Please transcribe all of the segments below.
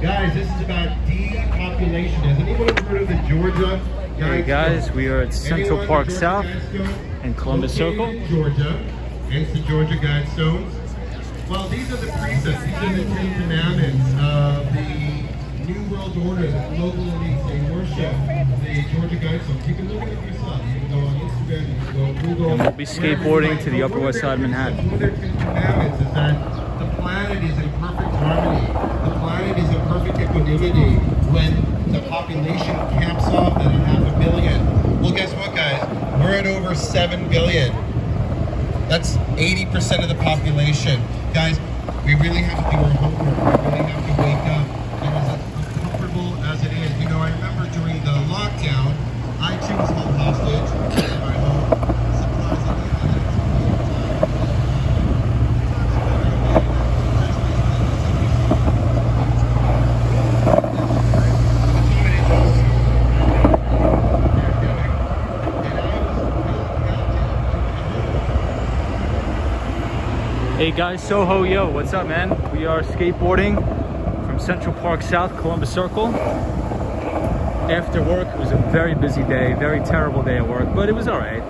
Guys, this is about depopulation. Has anyone ever heard of the Georgia Guidestone? Hey guys, we are at Central Anyone? Park The South Guidestone? in Columbus Located Circle. in Georgia, hence the Georgia Guidestones. Well, these are the precepts, these are the Ten Commandments of the New World Order, the global elites. They worship the Georgia Guidestones. You can look at it yourself. You can go on Instagram, you can go on Google. And we'll be skateboarding to the Upper West Side of Manhattan. One of their Ten Commandments is that the planet is in perfect harmony. The planet is in perfect equanimity. When the population camps off at 500 million. Well, guess what, guys? We're at over 7 billion. That's 80% of the population. Guys, we really have to do our homework. We really have to wake up. And as uncomfortable as it is, you know, I remember during the lockdown, I too was held hostage in my home. Surprisingly, I had Hey guys, Soho Yo, what's up man? We are skateboarding from Central Park South, Columbus Circle. After work, it was a very busy day, very terrible day at work, but it was alright.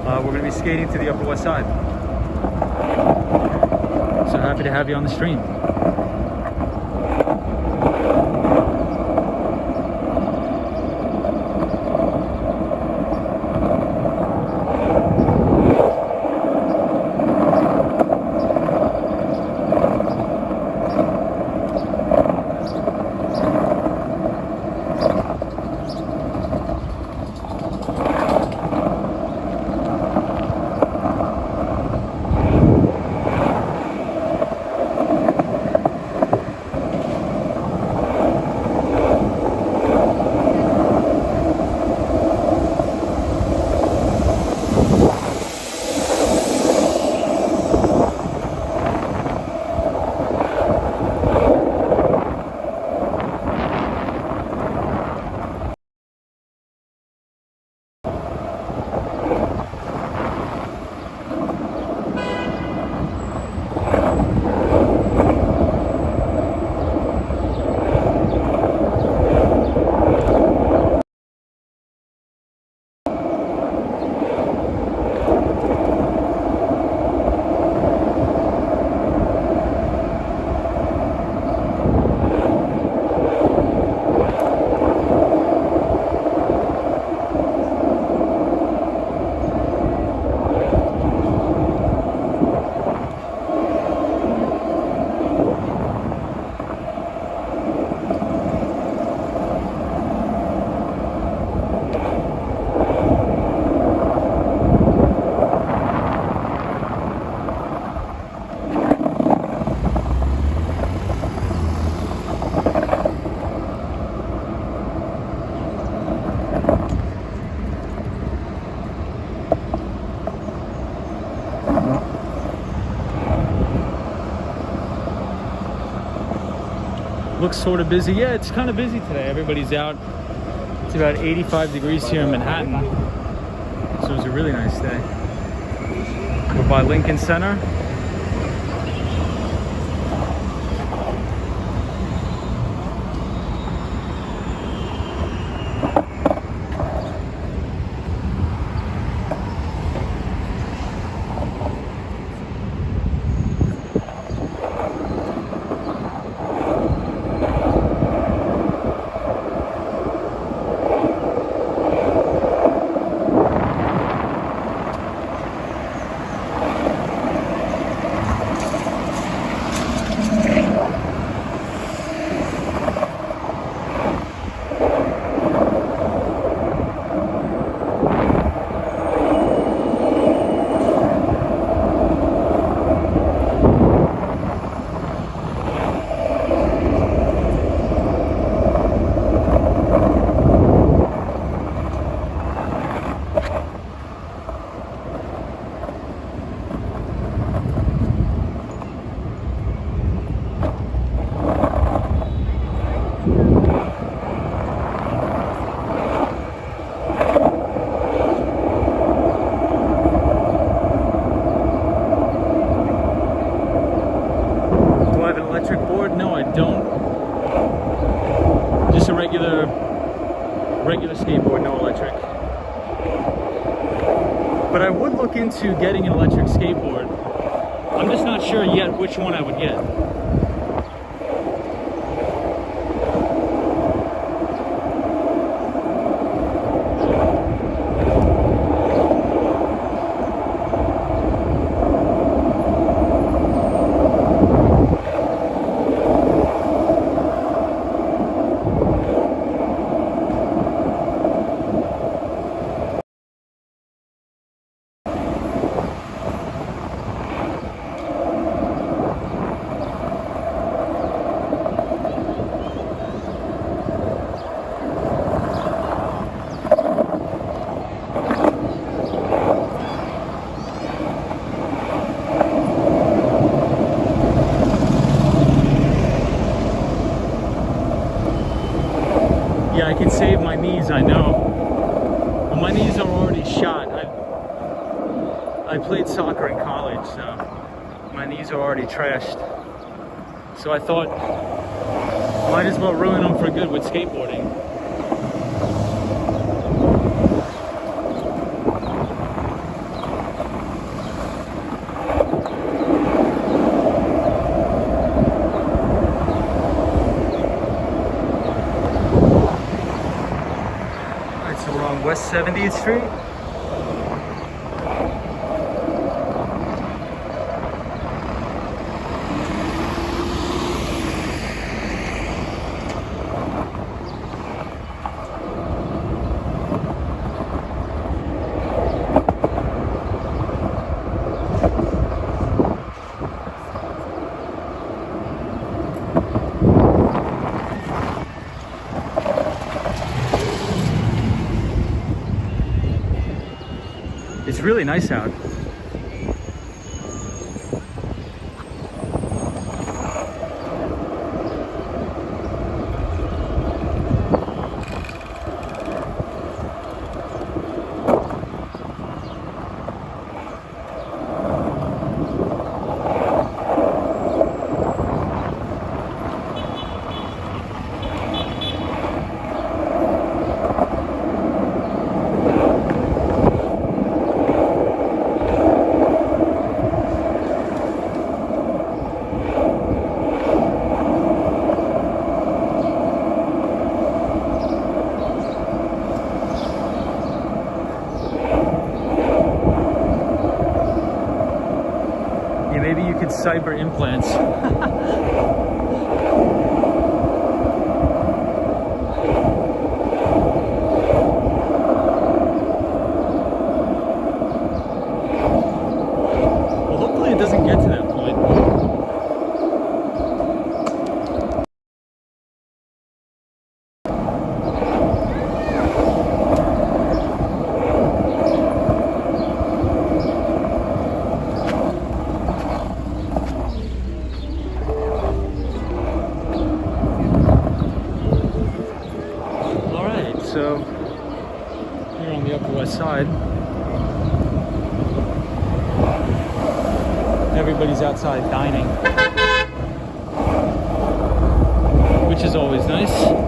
We're going to be skating to the Upper West Side. So happy to have you on the stream. Looks sort of busy. Yeah, it's kind of busy today. Everybody's out. It's about 85 degrees here in Manhattan. So it was a really nice day. We're by Lincoln Center. regular skateboard, no electric. But I would look into getting an electric skateboard. I'm just not sure yet which one I would get. Yeah, I can save my knees, I know. But my knees are already shot. I played soccer in college, so my knees are already trashed. So I thought, might as well ruin them for good with skateboarding. West 70th Street. It's really nice out. Maybe you could cyber implants. Well, hopefully it doesn't get to that point. So, here on the Upper West Side, everybody's outside dining, which is always nice.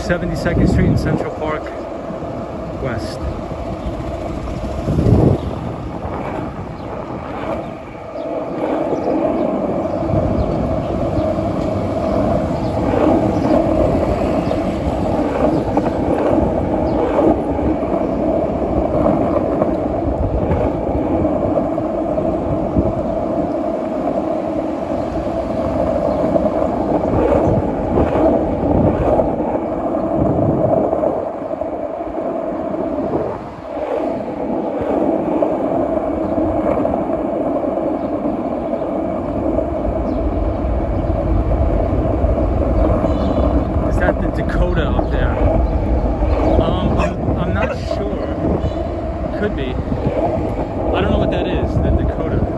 72nd Street and Central Park West. Could be. I don't know what that is, the Dakota.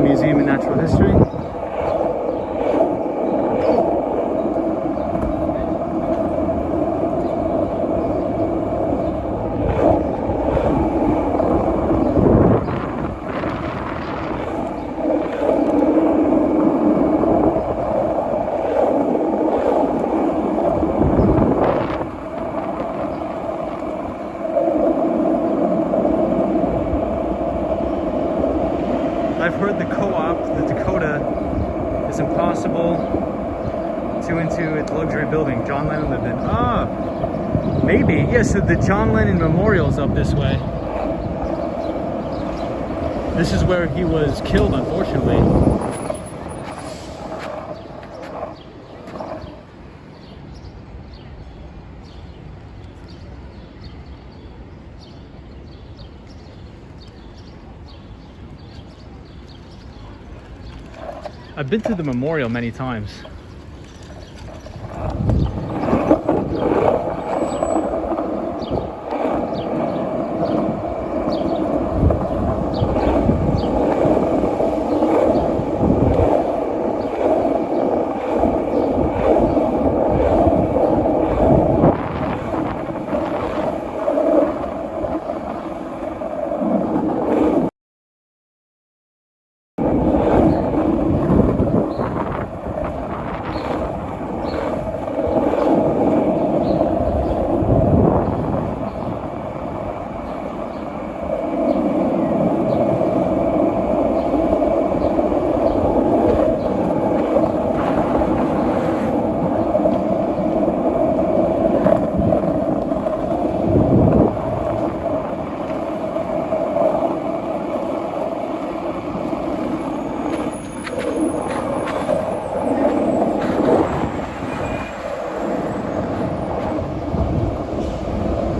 Museum of Natural History. I've heard the co-op, the Dakota, is impossible to into its luxury building John Lennon lived in. Ah, maybe. Yeah, so the John Lennon Memorial's up this way. This is where he was killed, unfortunately. I've been to the memorial many times.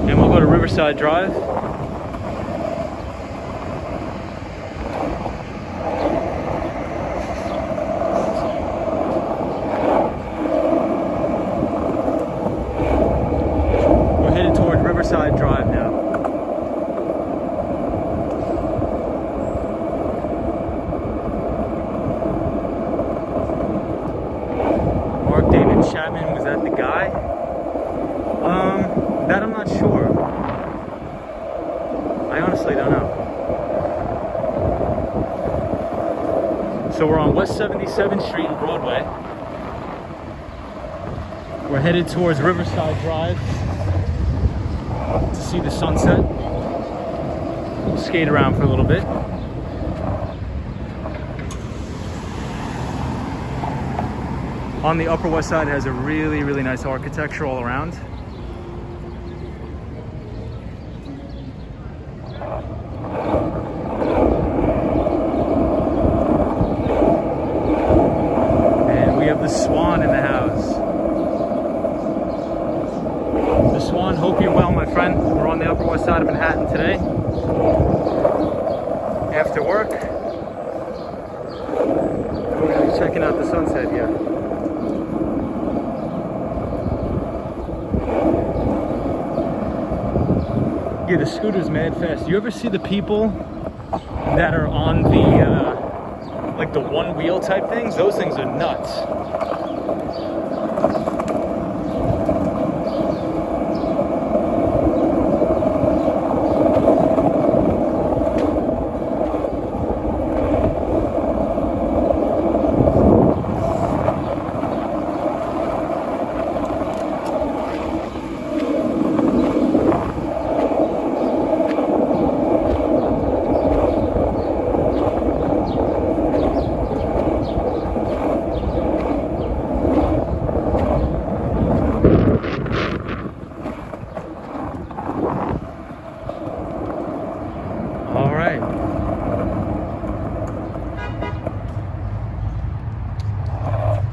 And we'll go to Riverside Drive. We're headed toward Riverside Drive now. Mark David Chapman, was that the guy? That I'm not sure. I honestly don't know. So we're on West 77th Street and Broadway. We're headed towards Riverside Drive to see the sunset. We'll skate around for a little bit. On the Upper West Side, it has a really, really nice architecture all around. the Swan in the house. The Swan, hope you're well, my friend. We're on the Upper West Side of Manhattan today. After work. We're going to be checking out the sunset here. Yeah, the scooter's mad fast. You ever see the people that are on the, like the one wheel type things? Those things are nuts.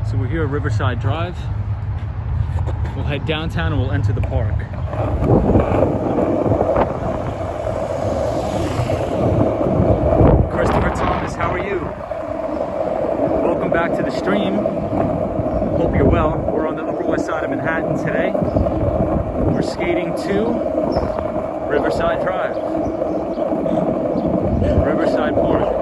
So we're here at Riverside Drive. We'll head downtown and we'll enter the park. Christopher Thomas, how are you? Welcome back to the stream. Hope you're well. We're on the Upper West Side of Manhattan today. We're skating to Riverside Drive. Riverside Park.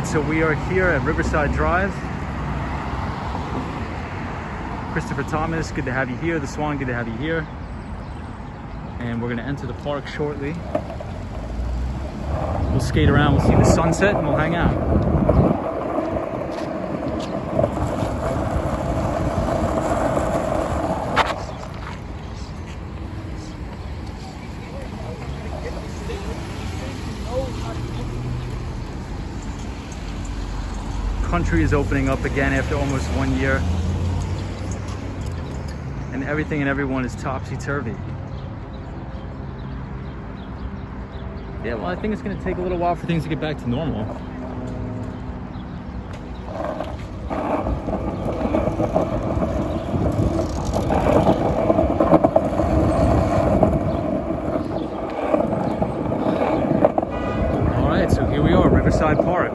So we are here at Riverside Drive. Christopher Thomas, good to have you here. The Swan, good to have you here. And we're gonna enter the park shortly. We'll skate around, we'll see the sunset, and we'll hang out. Country is opening up again after almost 1 year, and everything and everyone is topsy-turvy. Yeah, well, I think it's going to take a little while for things to get back to normal. All right, so here we are, Riverside Park.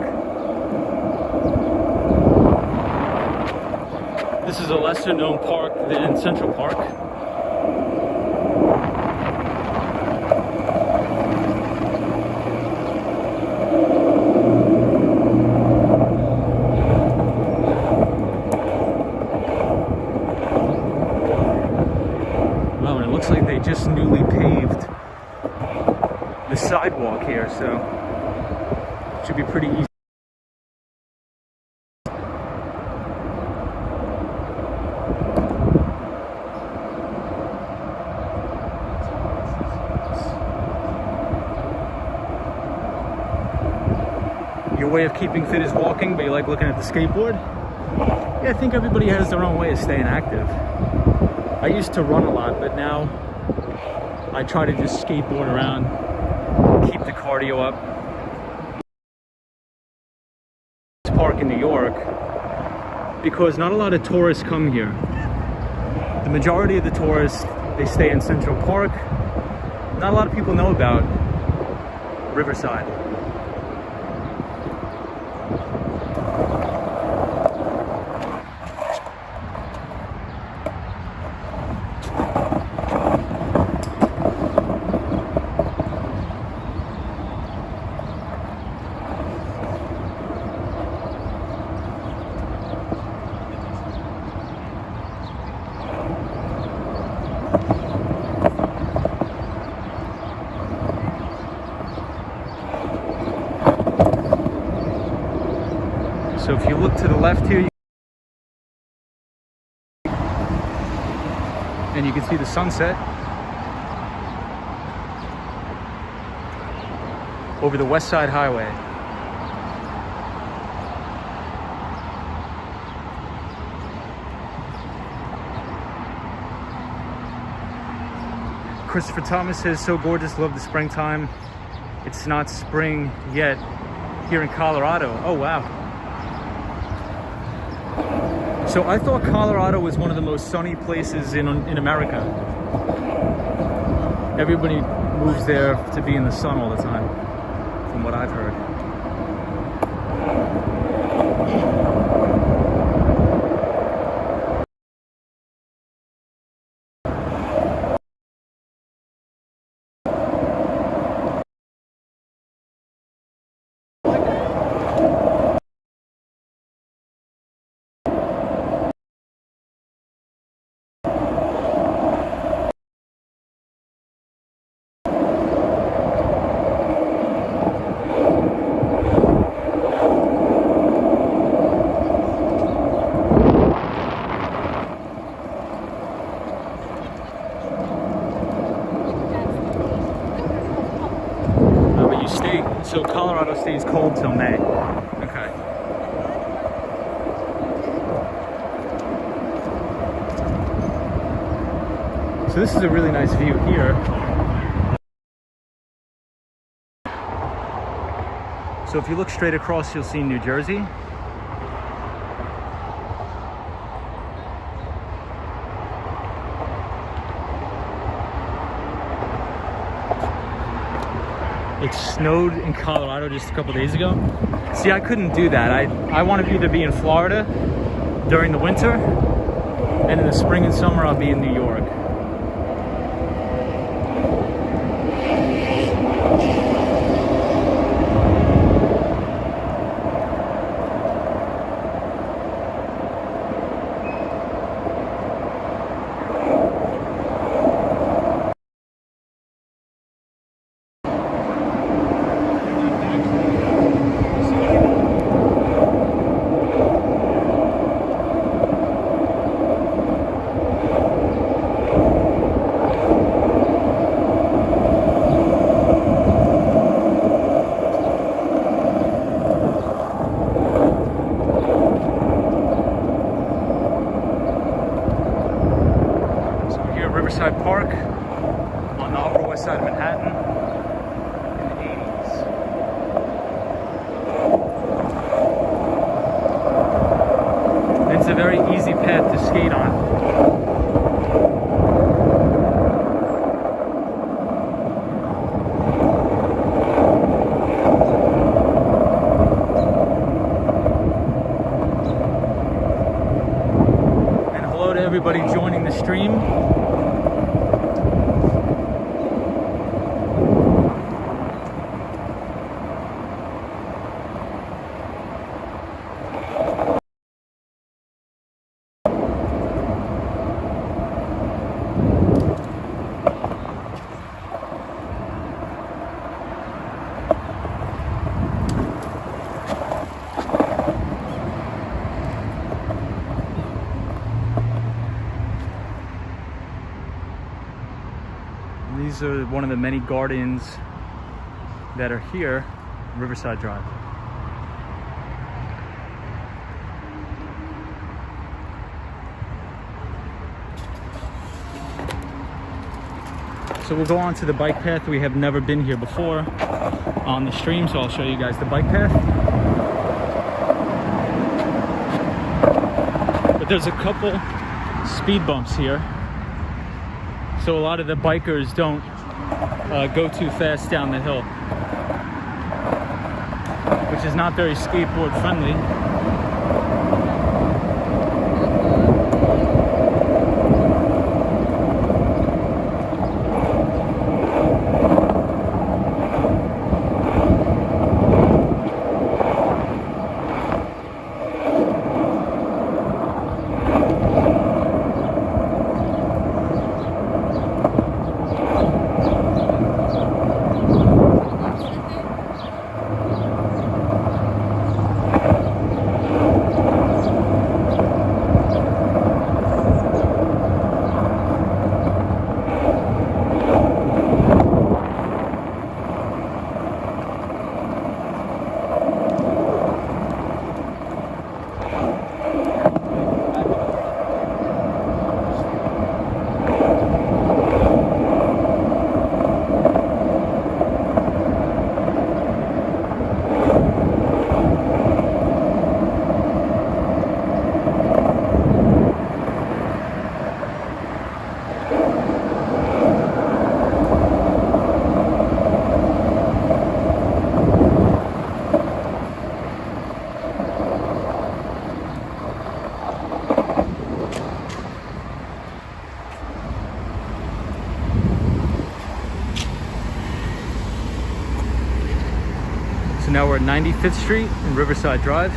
This is a lesser known park than Central Park. Wow, and it looks like they just newly paved the sidewalk here, so it should be pretty easy. Your way of keeping fit is walking, but you like looking at the skateboard? Yeah, I think everybody has their own way of staying active. I used to run a lot, but now I try to just skateboard around, keep the cardio up. This park in New York, because not a lot of tourists come here. The majority of the tourists, they stay in Central Park. Not a lot of people know about Riverside. So if you look to the left here, and you can see the sunset. over the West Side Highway. Christopher Thomas says, so gorgeous, love the springtime. It's not spring yet here in Colorado. Oh, wow. So I thought Colorado was one of the most sunny places in America. Everybody moves there to be in the sun all the time, from what I've heard. So Colorado stays cold till May. Okay. So this is a really nice view here. So if you look straight across, you'll see New Jersey. It snowed in Colorado just a couple days ago. See, I couldn't do that. I want to either be in Florida during the winter, and in the spring and summer I'll be in New York. Riverside Park on the Upper West Side of Manhattan in the 80s. It's a very easy path to skate on. And hello to everybody joining the stream. These are one of the many gardens that are here, Riverside Drive. So we'll go on to the bike path. We have never been here before on the stream, so I'll show you guys the bike path. But there's a couple speed bumps here, so a lot of the bikers don't go too fast down the hill, which is not very skateboard friendly. now we're at 95th Street and Riverside Drive.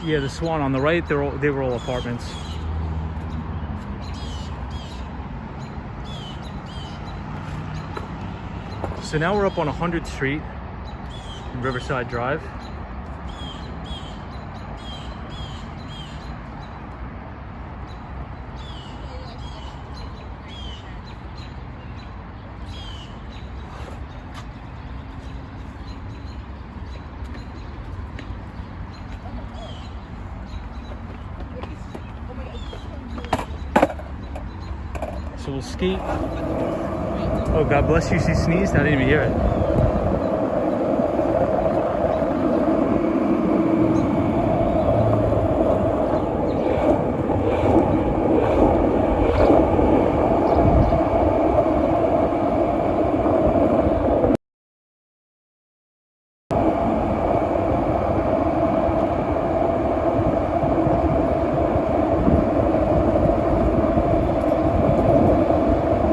Yeah, the Swan on the right, they were all apartments. So now we're up on 100th Street in Riverside Drive. So we'll skate. Oh, God bless you, she sneezed? I didn't even hear it.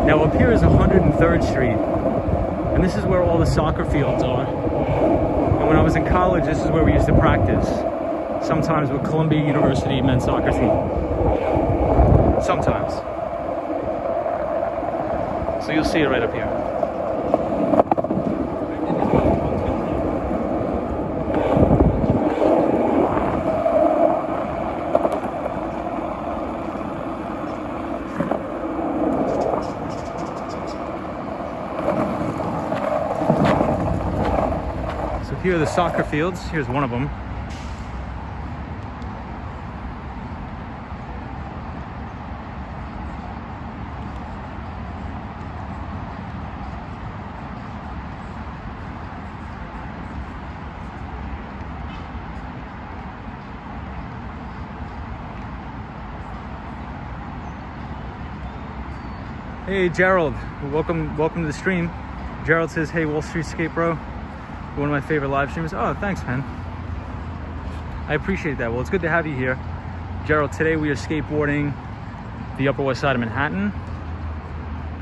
Now up here is 103rd Street, and this is where all the soccer fields are. And when I was in college, this is where we used to practice. Sometimes with Columbia University men's soccer team. Sometimes. So you'll see it right up here. Here are the soccer fields. Here's one of them. Hey Gerald, welcome to the stream. Gerald says, hey, Wall Street Skate Bro. One of my favorite live streamers. Oh, thanks, man. I appreciate that. Well, it's good to have you here. Gerald, today we are skateboarding the Upper West Side of Manhattan.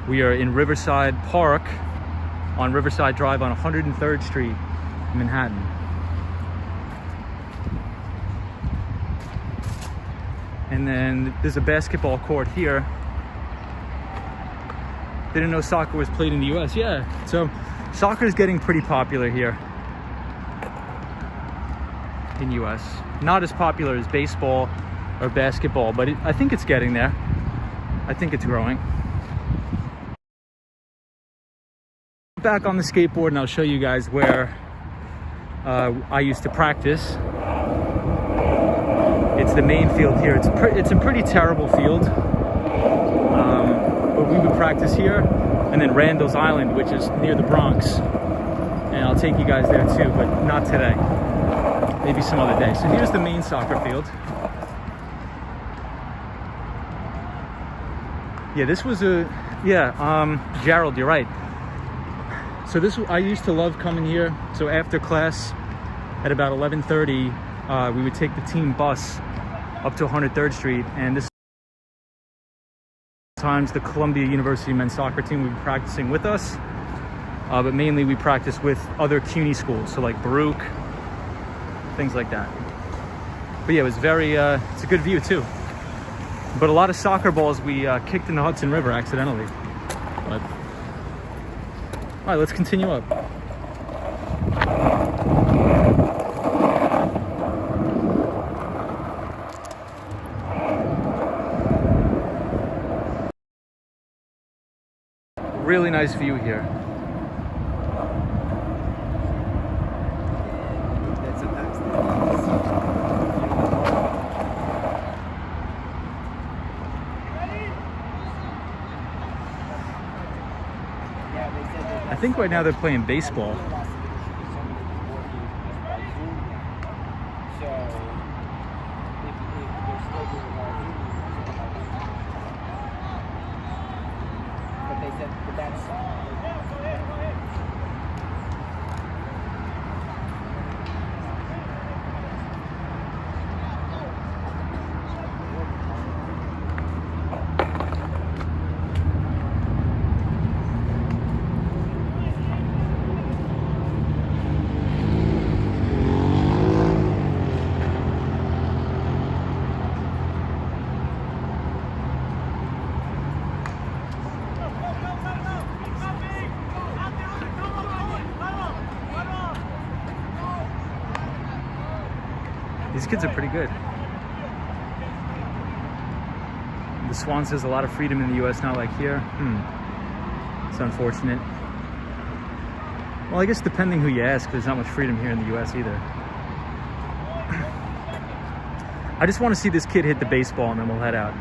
We are in Riverside Park on Riverside Drive on 103rd Street, Manhattan. And then there's a basketball court here. Didn't know soccer was played in the US. Yeah, so soccer is getting pretty popular here in US. Not as popular as baseball or basketball, but I think it's getting there. I think it's growing. Back on the skateboard and I'll show you guys where I used to practice. It's the main field here. It's a pretty terrible field, but we would practice here. and then Randall's Island, which is near the Bronx. And I'll take you guys there too, but not today. Maybe some other day. So here's the main soccer field. Yeah, this was Gerald, you're right. So I used to love coming here. So after class at about 11:30, we would take the team bus up to 103rd Street, and this times the Columbia University men's soccer team would be practicing with us, but mainly we practice with other CUNY schools, so like Baruch, things like that. But yeah, it was it's a good view too. But a lot of soccer balls we kicked in the Hudson River accidentally. But all right, let's continue up. Really nice view here. I think right now they're playing baseball. These kids are pretty good. The Swan says a lot of freedom in the US, not like here. It's unfortunate. Well, I guess depending who you ask, there's not much freedom here in the US either. I just want to see this kid hit the baseball and then we'll head out.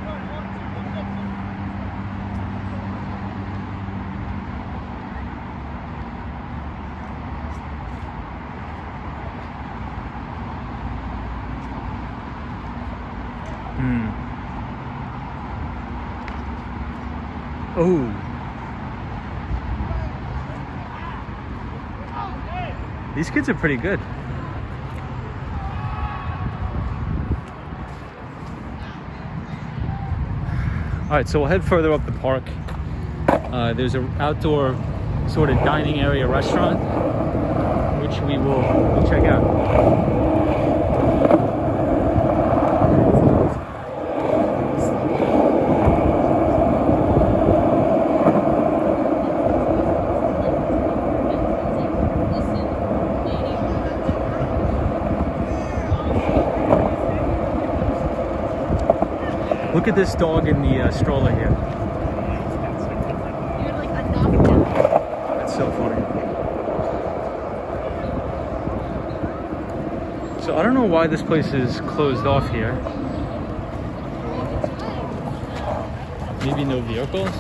Oh. These kids are pretty good. All right, so we'll head further up the park. There's an outdoor sort of dining area restaurant, which we'll check out. Look at this dog in the stroller here. That's so funny. So I don't know why this place is closed off here. Maybe no vehicles?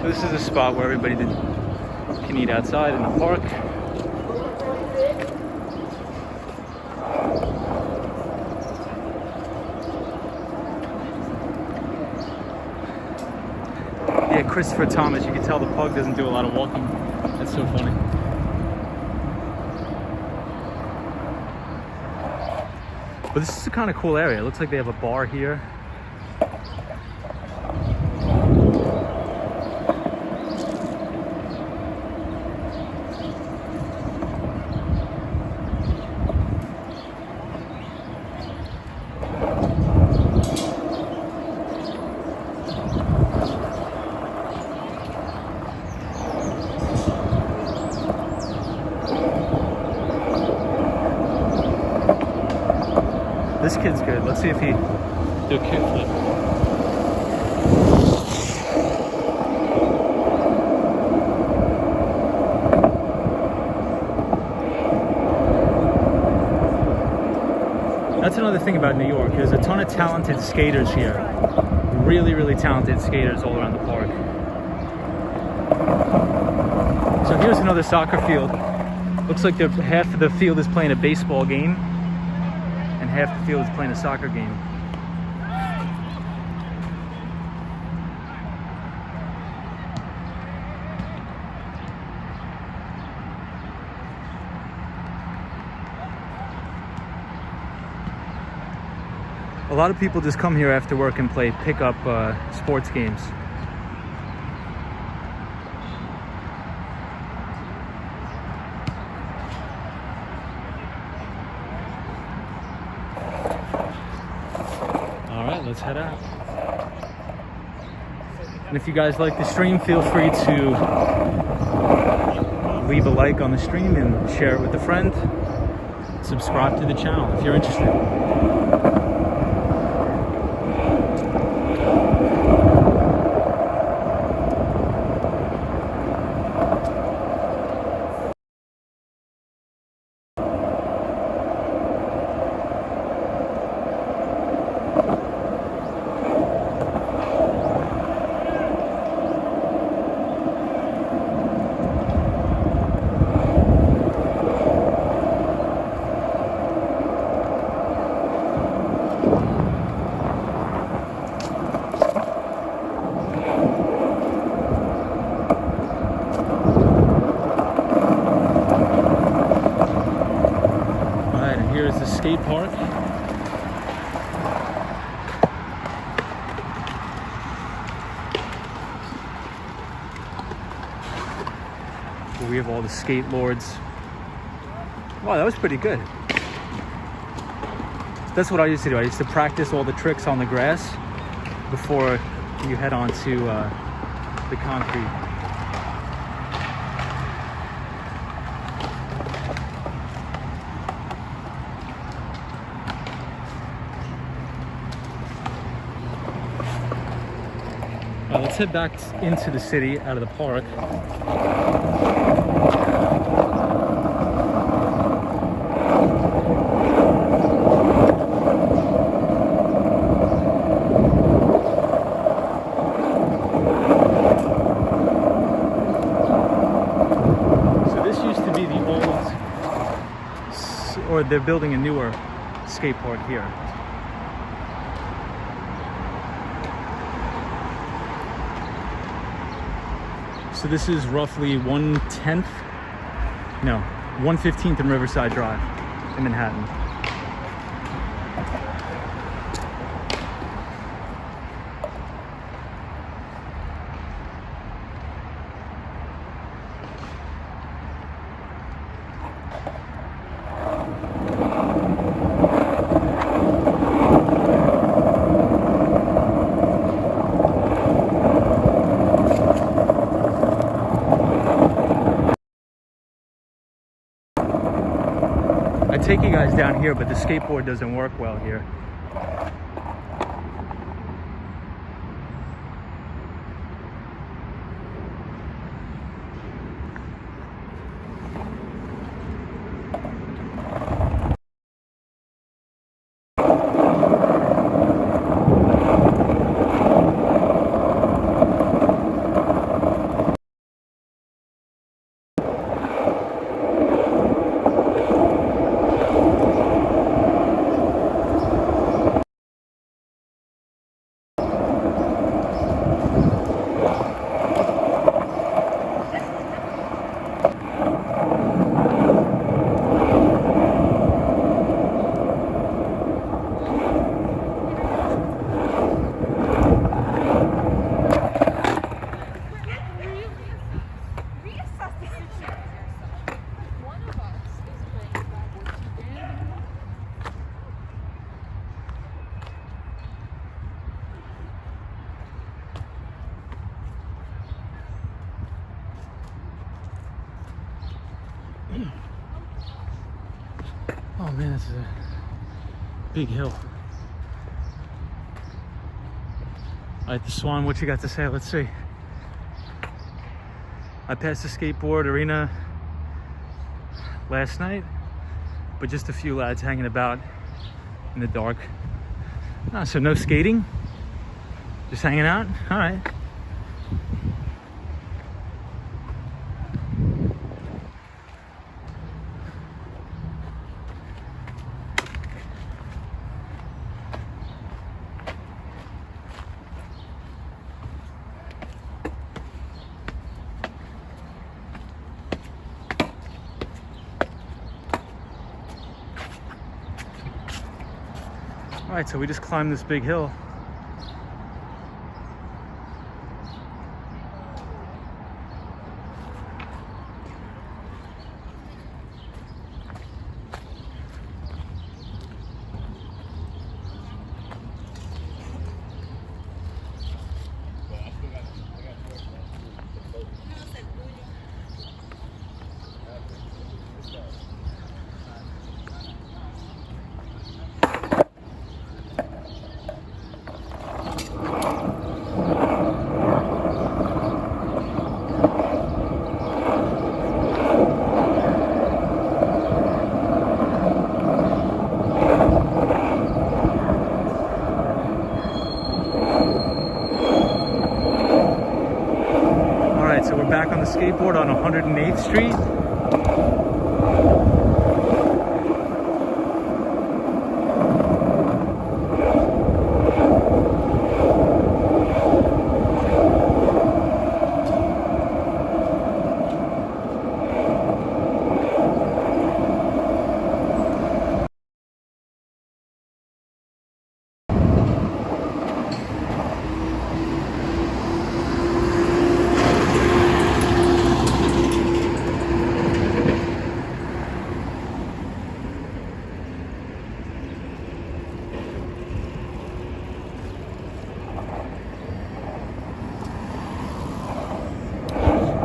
This is a spot where everybody can eat outside in the park. Yeah, Christopher Thomas, you can tell the pug doesn't do a lot of walking. That's so funny. But this is a kind of cool area. It looks like they have a bar here. This kid's good. Let's see if he do a kickflip. that's another thing about New York. There's a ton of talented skaters here. Really, really talented skaters all around the park. So here's another soccer field. Looks like half of the field is playing a baseball game and half the field is playing a soccer game. A lot of people just come here after work and play pickup sports games. All right, let's head out. And if you guys like the stream, feel free to leave a like on the stream and share it with a friend. Subscribe to the channel if you're interested. Here's the skate park. Where we have all the skate lords. Wow, that was pretty good. That's what I used to do. I used to practice all the tricks on the grass before you head on to the concrete. Let's head back into the city, out of the park. So this used to be the old, or they're building a newer skate park here. So this is roughly 1/15th and Riverside Drive in Manhattan. I take you guys down here, but the skateboard doesn't work well here. Oh man, this is a big hill. All right, the Swan, what you got to say? Let's see. I passed the skateboard arena last night, but just a few lads hanging about in the dark. So no skating, just hanging out. All right. All right, so we just climbed this big hill. So we're back on the skateboard on 108th Street.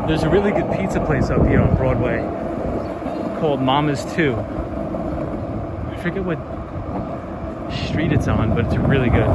There's a really good pizza place up here on Broadway called Mama's 2. I forget what street it's on, but it's really good.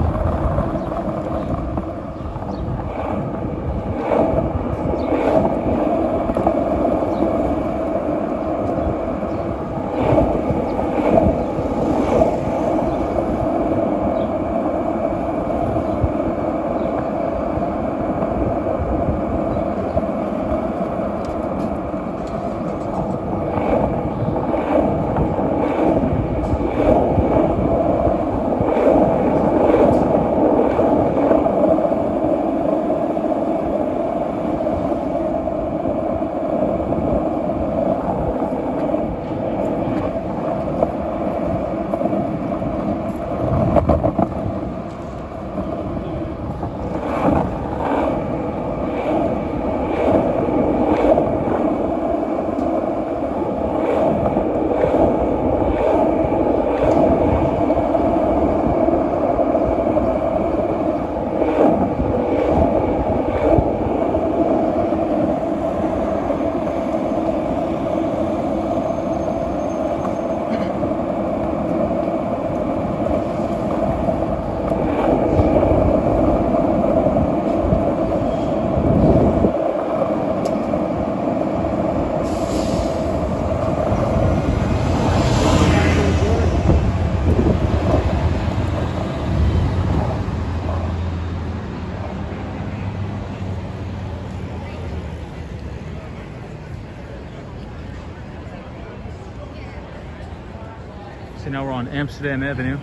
So now we're on Amsterdam Avenue.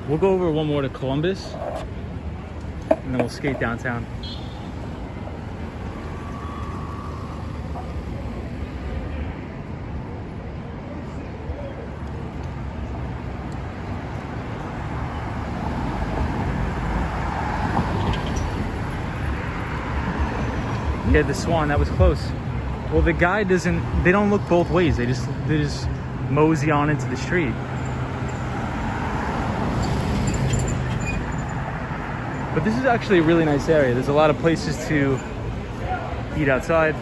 We'll go over one more to Columbus, and then we'll skate downtown. Yeah, the Swan, that was close. Well, the guy doesn't, they don't look both ways. They just mosey on into the street. But this is actually a really nice area. There's a lot of places to eat outside.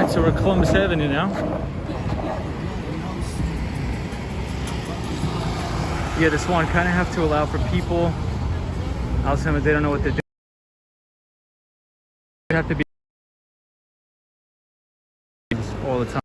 Alright, so we're at Columbus Avenue now. Yeah, this one kind of have to allow for people outside, they don't know what they're doing. They have to be all the time.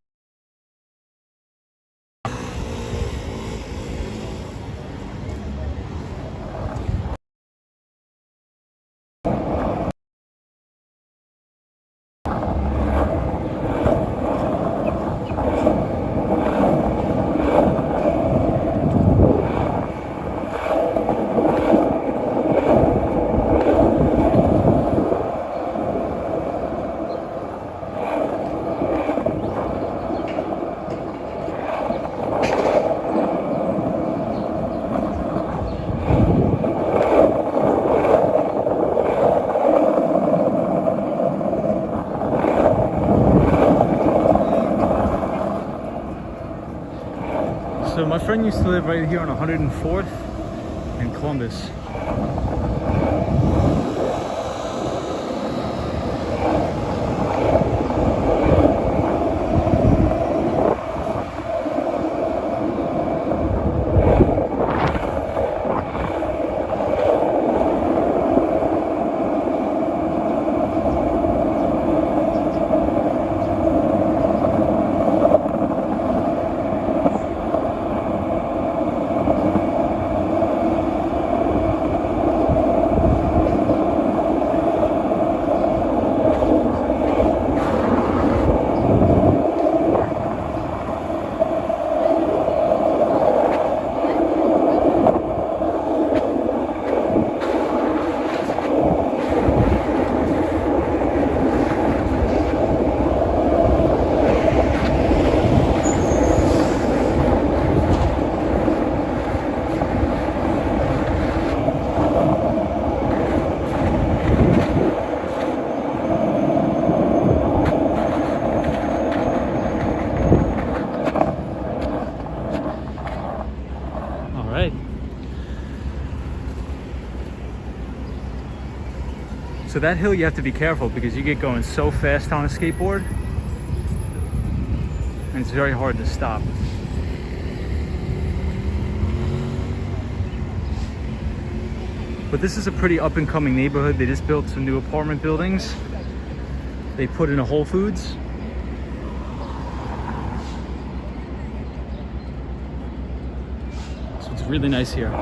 So my friend used to live right here on 104th in Columbus. So that hill you have to be careful because you get going so fast on a skateboard and it's very hard to stop. But this is a pretty up and coming neighborhood. They just built some new apartment buildings. They put in a Whole Foods. So it's really nice here.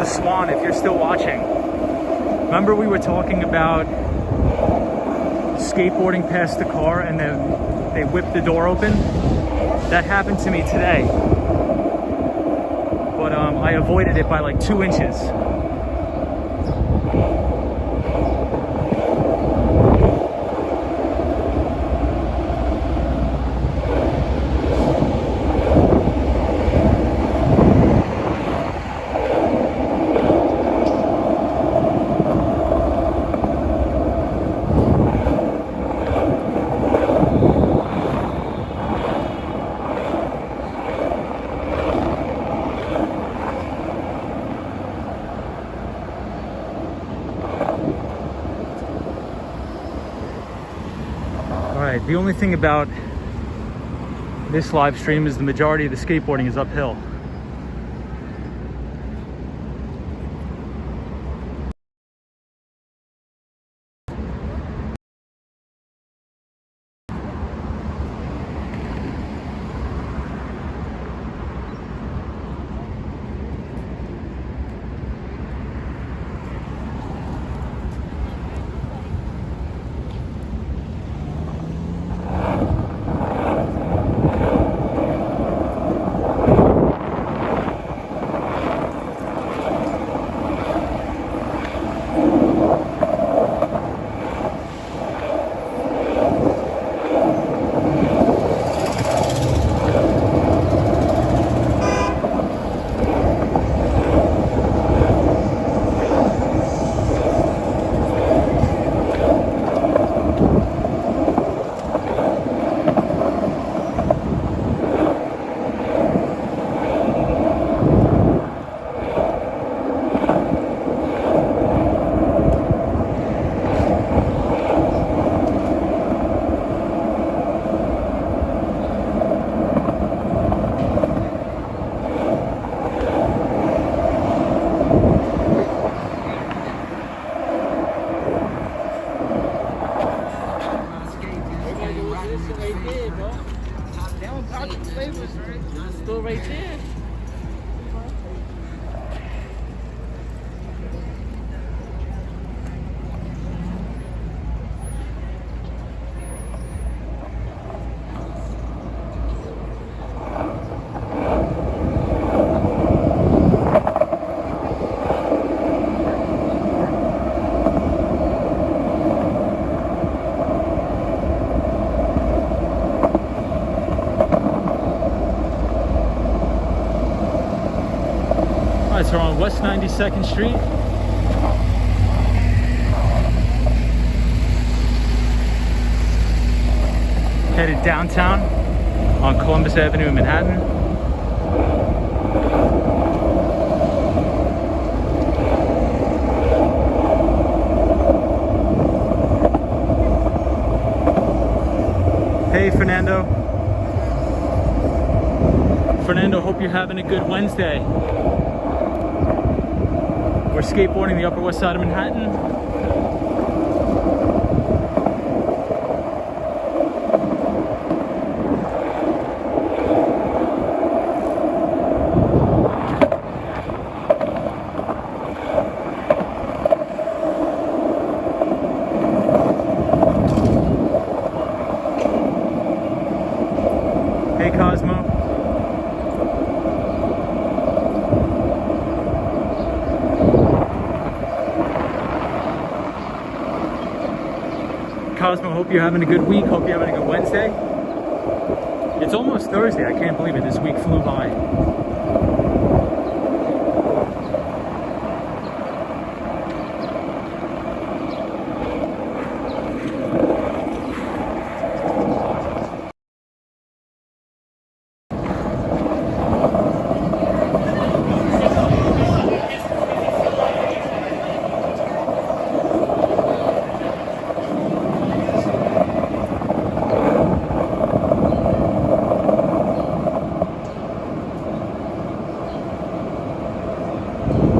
Swan, if you're still watching, remember we were talking about skateboarding past the car and then they whipped the door open? That happened to me today, but I avoided it by like 2 inches. The only thing about this live stream is the majority of the skateboarding is uphill. Still right there. We're on West 92nd Street. Headed downtown on Columbus Avenue in Manhattan. Hey Fernando. Fernando, hope you're having a good Wednesday. We're skateboarding the Upper West Side of Manhattan. Hey Cosmo. Cosmo, hope you're having a good week. Hope you're having a good Wednesday. It's almost Thursday. I can't believe it. This week flew by.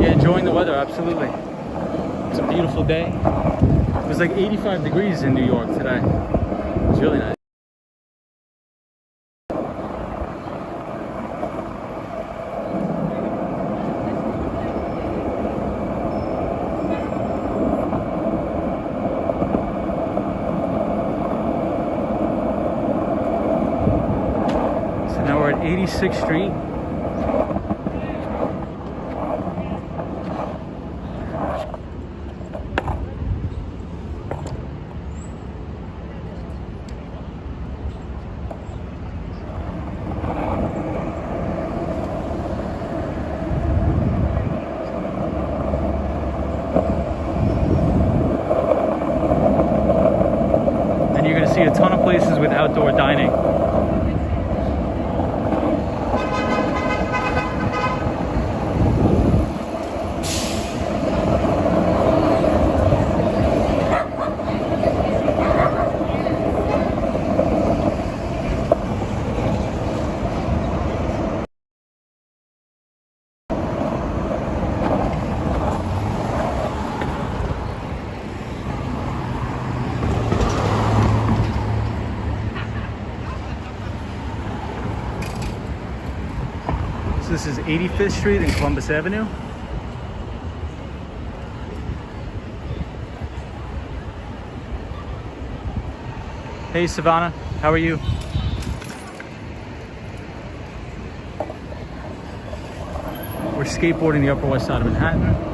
Enjoying the weather, absolutely. It's a beautiful day. It was like 85 degrees in New York today. It was really nice. So now we're at 86th Street. See a ton of places with outdoor dining. This is 85th Street and Columbus Avenue. Hey Savannah, how are you? We're skateboarding the Upper West Side of Manhattan.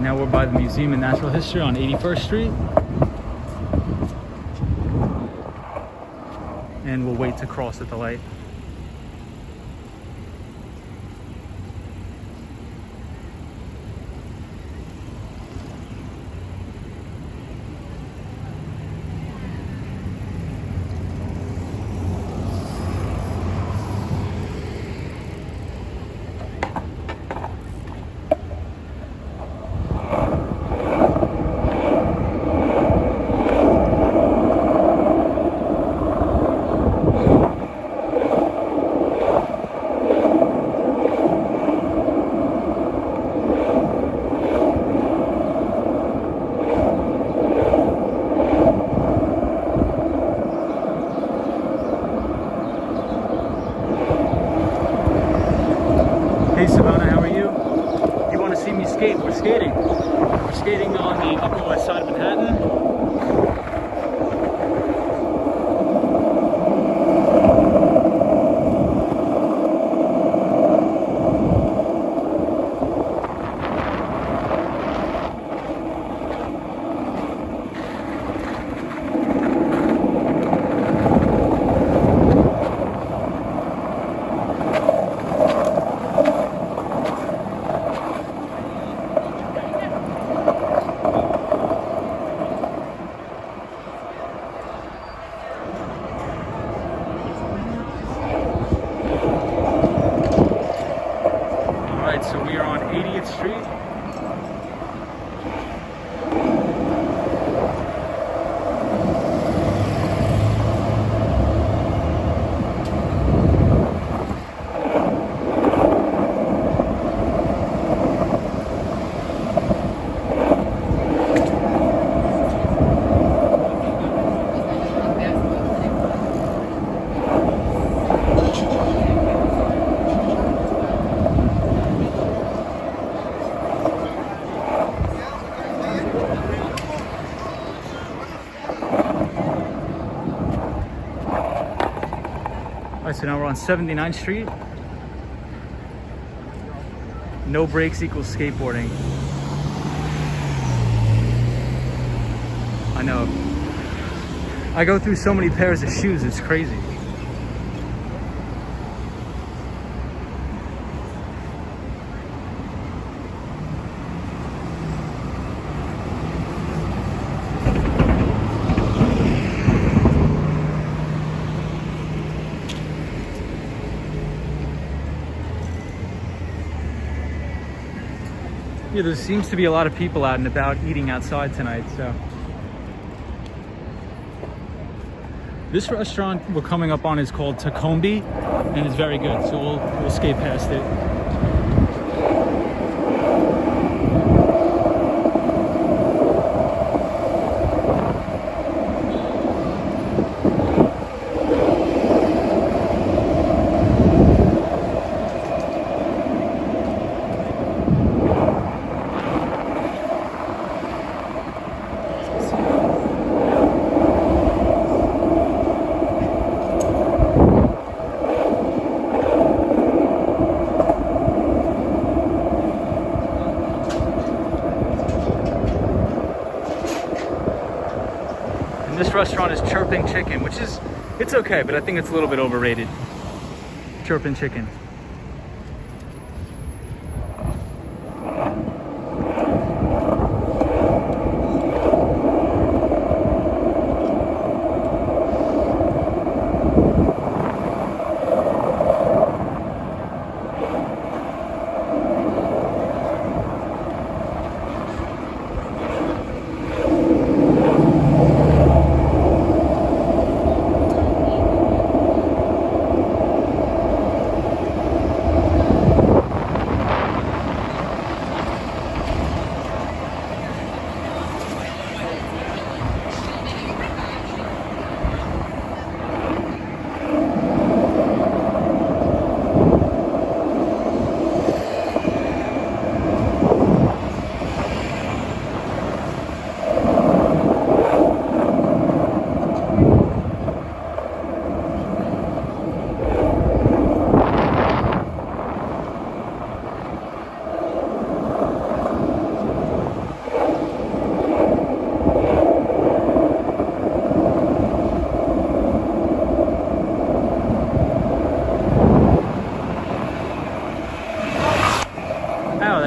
Now we're by the Museum of Natural History on 81st Street. And we'll wait to cross at the light. Hey Savannah, how are you? You want to see me skate? We're skating. We're skating on the Upper West Side of Manhattan. So we are on 80th Street. Alright, so now we're on 79th Street. No brakes equals skateboarding. I know. I go through so many pairs of shoes, it's crazy. Yeah, there seems to be a lot of people out and about eating outside tonight, so. This restaurant we're coming up on is called Tacombe, and it's very good, so we'll skate past it. And this restaurant is Chirping Chicken, which is, it's okay, but I think it's a little bit overrated. Chirping Chicken.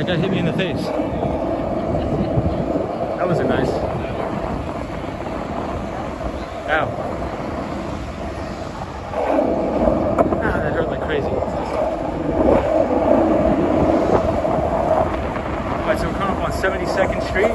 that guy hit me in the face. That wasn't nice. Ow. Ah, that hurt like crazy. Alright, so we're coming up on 72nd Street.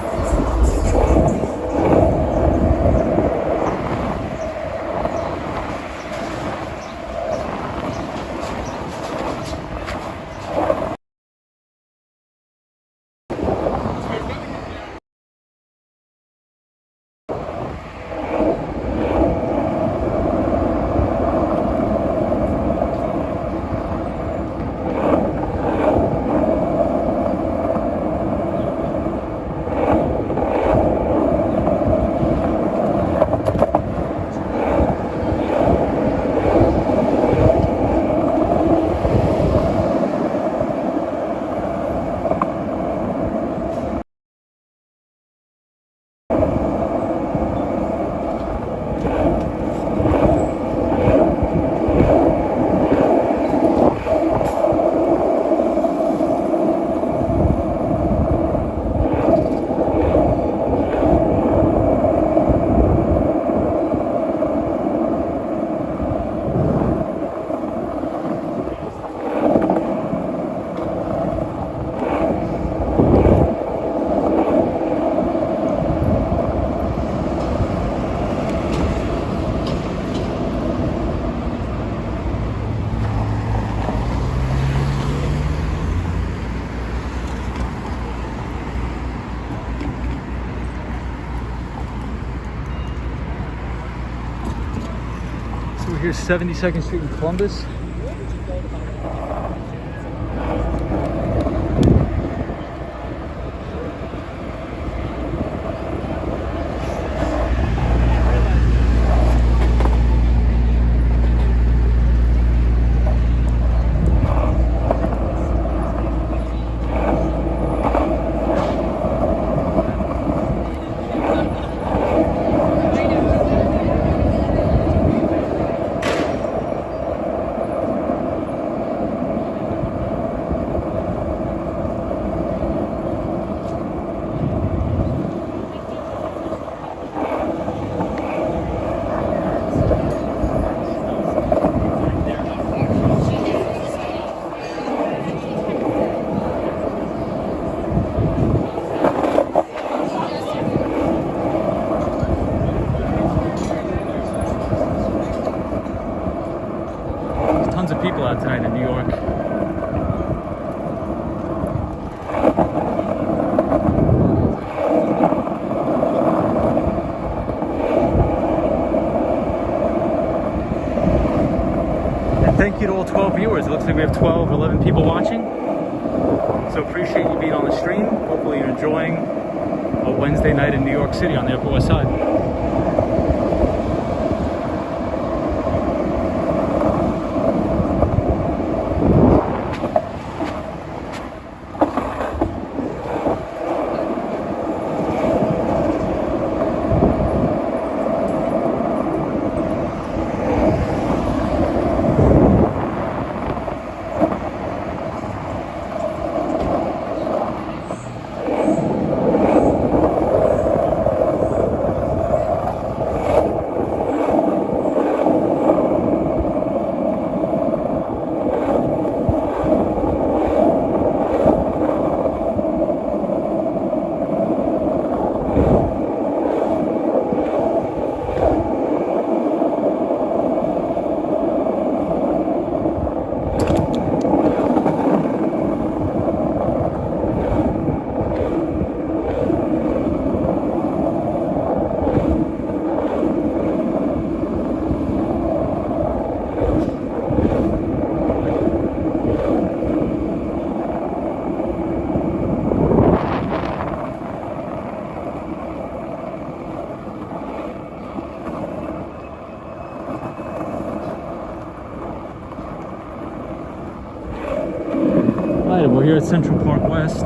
Here's 72nd Street in Columbus. Tons of people out tonight in New York. And thank you to all 12 viewers. It looks like we have 12, 11 people watching. So appreciate you being on the stream. Hopefully you're enjoying a Wednesday night in New York City on the Upper West Side. We're here at Central Park West.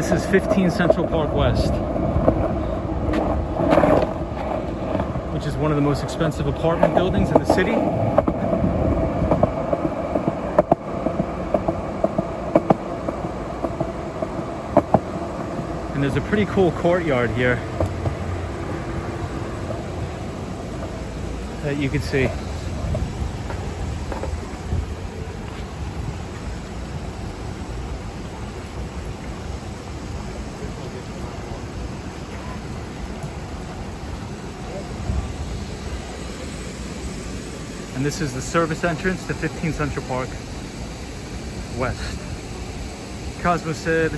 this is 15 Central Park West, which is one of the most expensive apartment buildings in the city. And there's a pretty cool courtyard here that you can see. And this is the service entrance to 15 Central Park West. Cosmo said, do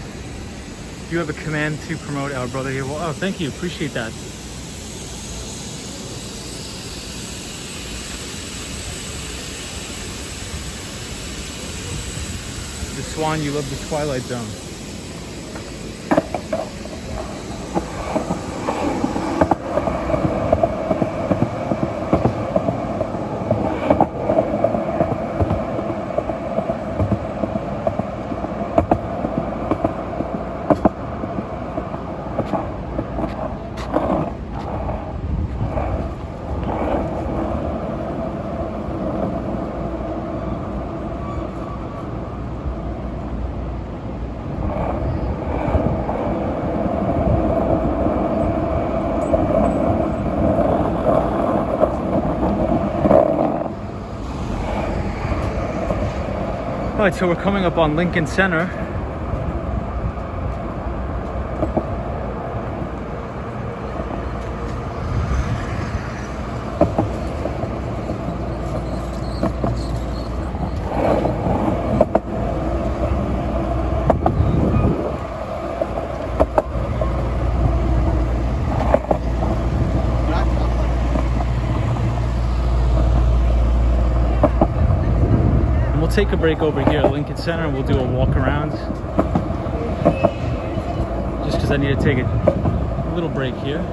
you have a command to promote our brother here? Well, oh, thank you. Appreciate that. The Swan, you love the Twilight Zone. All right, so we're coming up on Lincoln Center. Take a break over here at Lincoln Center and we'll do a walk around, just because I need to take a little break here.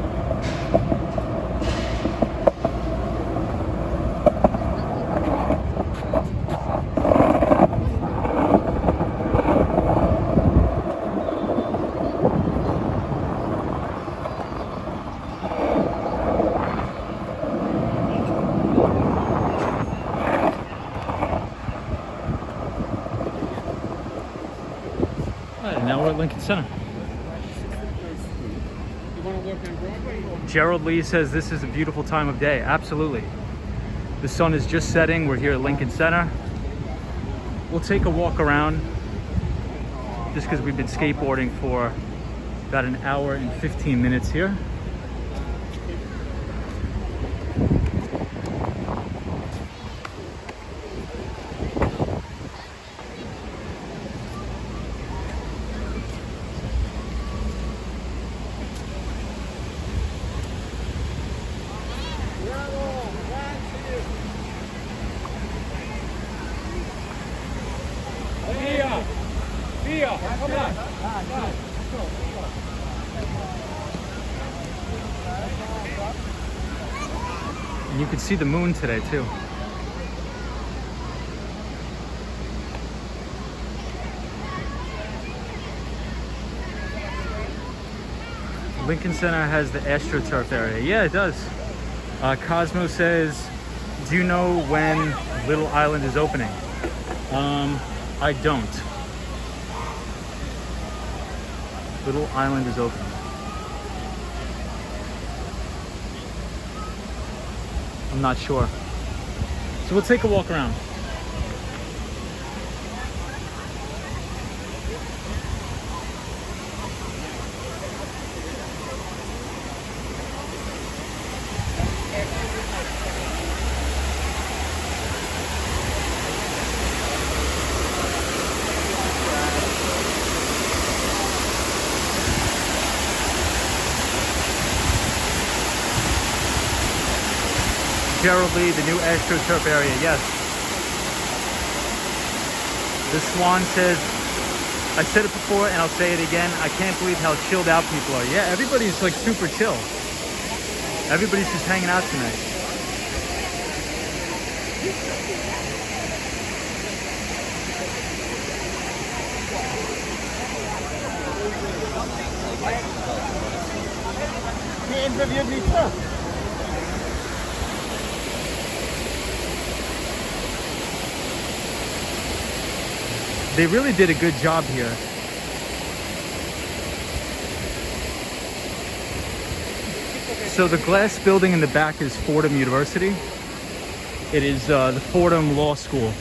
Now we're at Lincoln Center. Gerald Lee says this is a beautiful time of day. Absolutely. The sun is just setting. We're here at Lincoln Center. We'll take a walk around just because we've been skateboarding for about an hour and 15 minutes here. Come on. And you can see the moon today too. Lincoln Center has the AstroTurf area. Yeah, it does. Cosmo says, do you know when Little Island is opening? I don't. Little Island is opening. I'm not sure. So we'll take a walk around. Gerald Lee, the new AstroTurf area, yes. The Swan says, I said it before and I'll say it again, I can't believe how chilled out people are. Yeah, everybody's like super chill. Everybody's just hanging out tonight. bienvenue ça. They really did a good job here. So the glass building in the back is Fordham University. It is the Fordham Law School.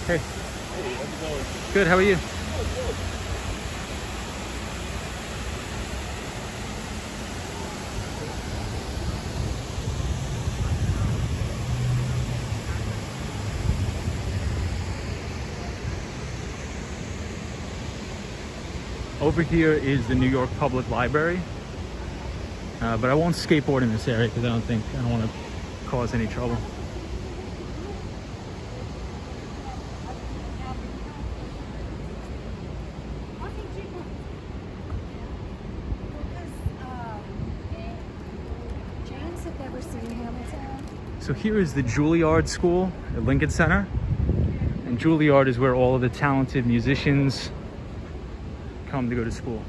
Hey. Good, how are you? Over here is the New York Public Library, but I won't skateboard in this area because I don't want to cause any trouble. So here is the Juilliard School at Lincoln Center, and Juilliard is where all of the talented musicians come to go to school.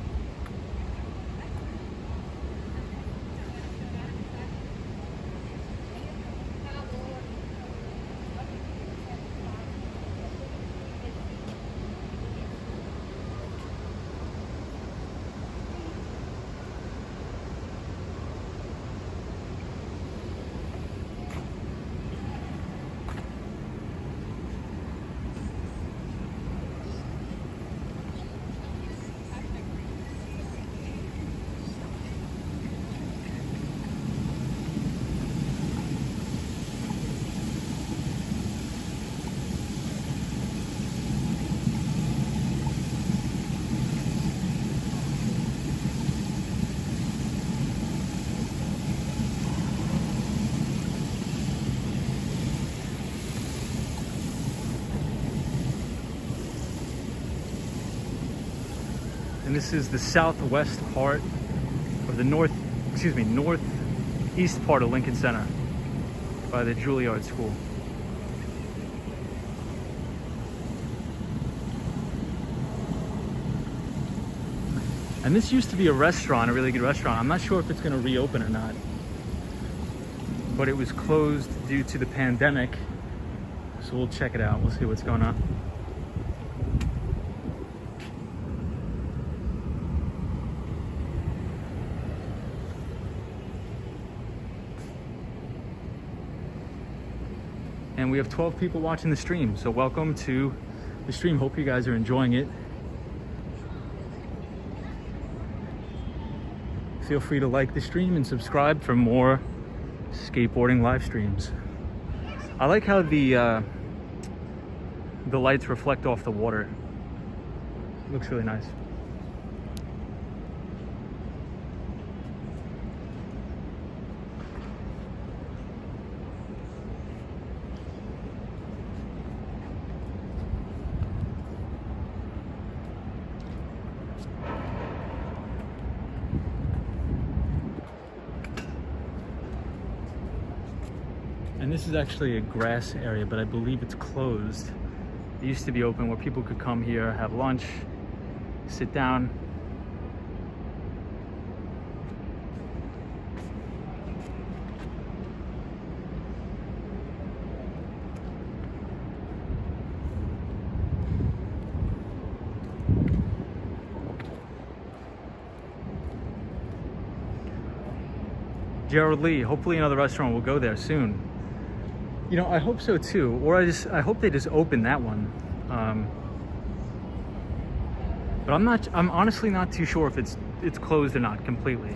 And this is the southwest part of the northeast part of Lincoln Center by the Juilliard School. And this used to be a restaurant, a really good restaurant. I'm not sure if it's going to reopen or not, but it was closed due to the pandemic. So we'll check it out. We'll see what's going on. And we have 12 people watching the stream, so welcome to the stream. Hope you guys are enjoying it. Feel free to like the stream and subscribe for more skateboarding live streams. I like how the lights reflect off the water. It looks really nice. And this is actually a grass area, but I believe it's closed. It used to be open where people could come here, have lunch, sit down. Gerald Lee, hopefully another restaurant will go there soon. You know, I hope so too, or I hope they just open that one. But I'm honestly not too sure if it's closed or not completely.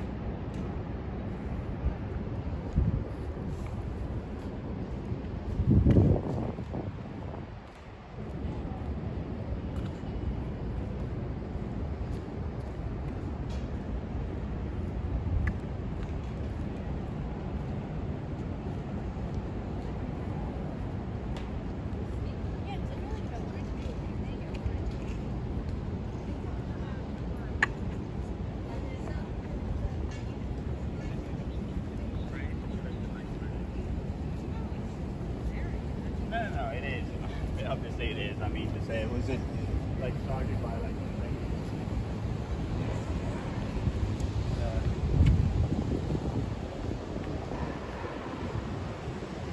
say it is. I mean to say, was it like started by like?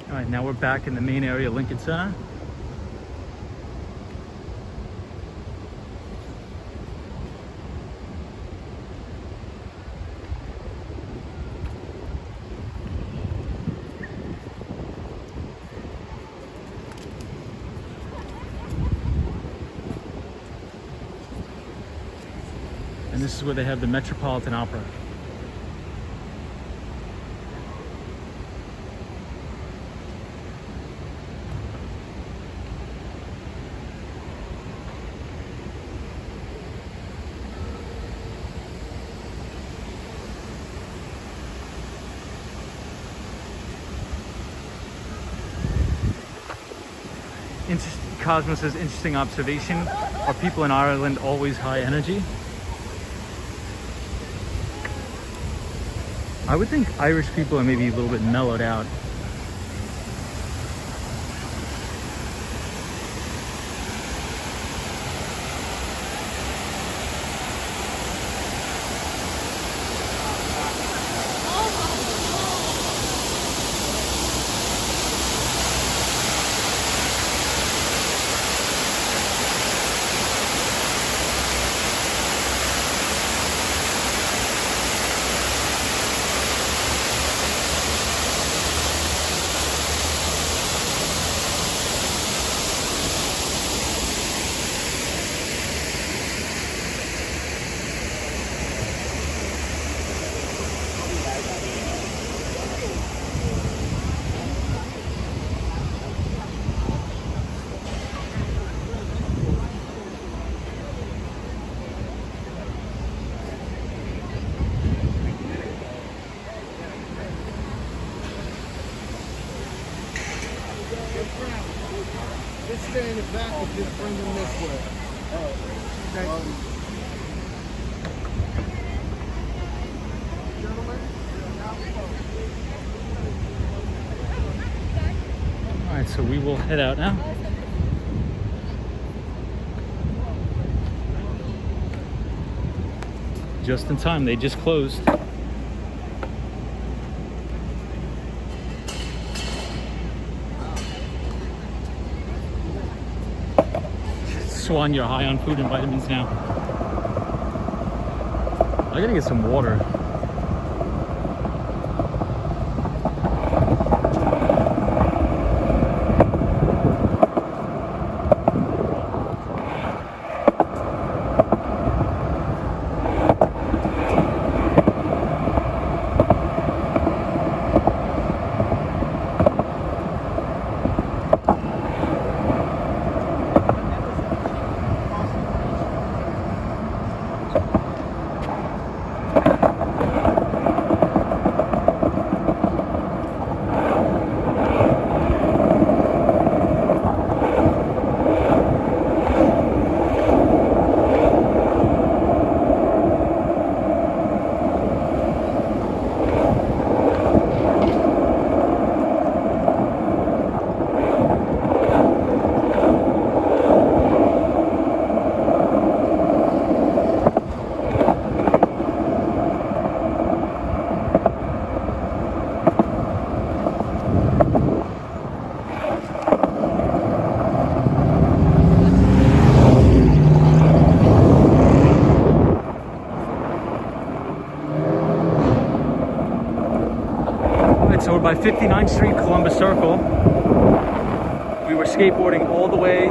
All right, now we're back in the main area of Lincoln Center. And this is where they have the Metropolitan Opera. Cosmos's interesting observation: are people in Ireland always high energy? I would think Irish people are maybe a little bit mellowed out. Just stay in the back and just bring them this way. Thank you. All right, so we will head out now. Just in time, they just closed. Swan, you're high on food and vitamins now. I gotta get some water. So we're by 59th Street, Columbus Circle. We were skateboarding all the way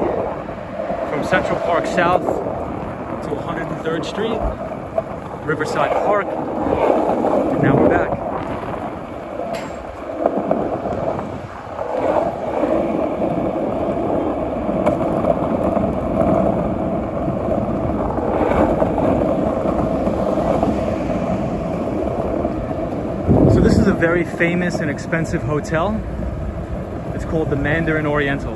from Central Park South to 103rd Street, Riverside Park, and now we're back. This is a very famous and expensive hotel. It's called the Mandarin Oriental.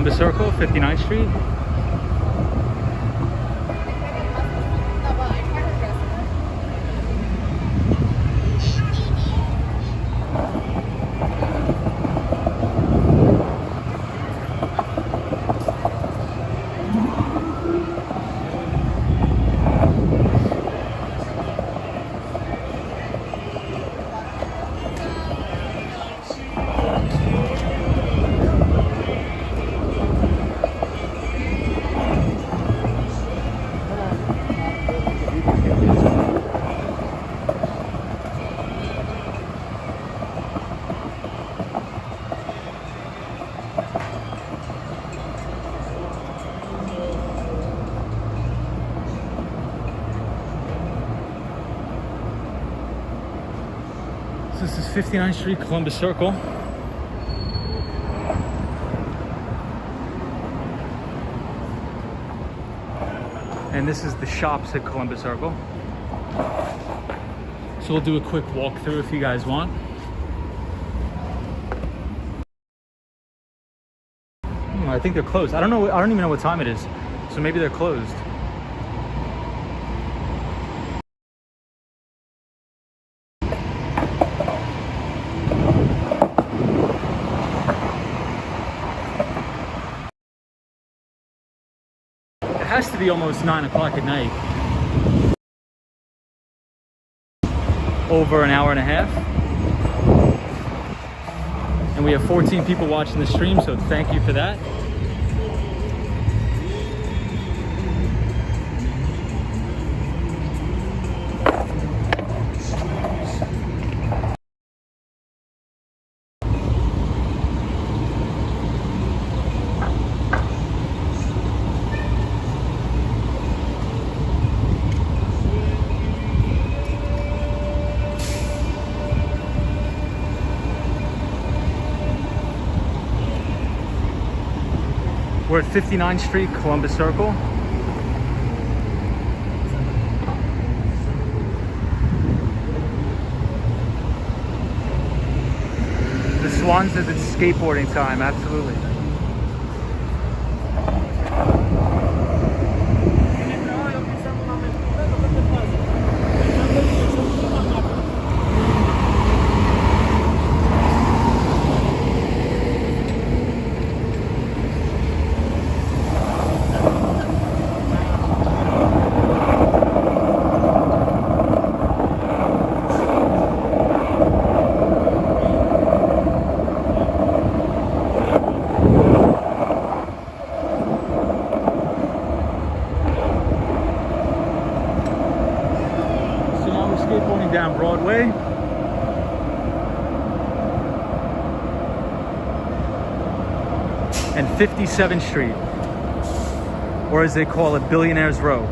Columbus Circle, 59th Street. This is 59th Street, Columbus Circle. And this is the shops at Columbus Circle. So we'll do a quick walkthrough if you guys want. I think they're closed. I don't know. I don't even know what time it is. So maybe they're closed. It has to be almost 9 o'clock at night. Over an hour and a half. And we have 14 people watching the stream, so thank you for that. We're at 59th Street, Columbus Circle. The Swan says it's skateboarding time, absolutely. Skateboarding down Broadway. And 57th Street, or as they call it, Billionaires Row.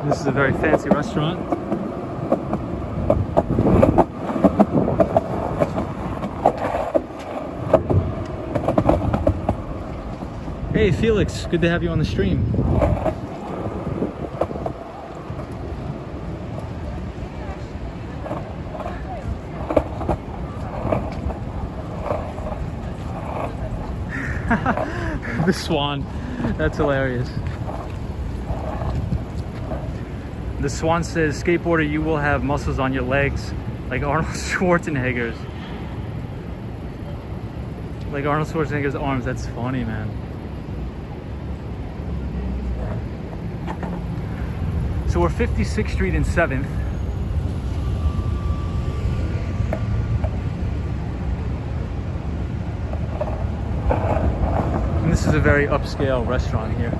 This is a very fancy restaurant. Hey Felix, good to have you on the stream. The Swan, that's hilarious. The Swan says, skateboarder, you will have muscles on your legs like Arnold Schwarzenegger's. Like Arnold Schwarzenegger's arms. That's funny, man. So we're 56th Street and 7th. And this is a very upscale restaurant here.